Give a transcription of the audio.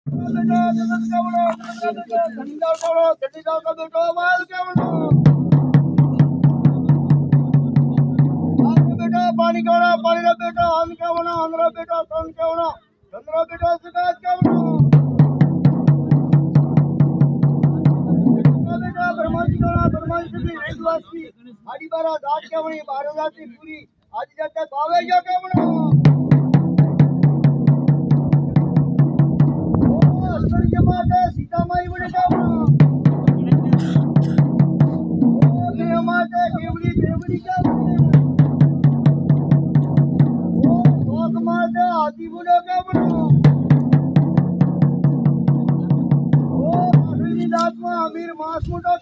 બેટા જગત કેવડો બેટા ધંધા કરો ધંધા કા બેટો માલ કેવડો બેટા પાણી કેવડો પાણી રા બેટા અન કેવડો અનરા બેટા તન કેવડો ચંદ્ર બેટા જગત કેવડો બેટા બ્રહ્માજી કેવડો બ્રહ્માજી ની વેદવાસી આડી બારા દાત કેવડી બારા દાતી પૂરી આજી જતે ભાવે જો કેવડો સીતામાઈ વડે કેવડો ઓ માતે કેવડી કેવડી કેવડી ઓ માતે આદિ વડે કેવડો ઓ પાસળની દાતમાં અમીર માસ મોટો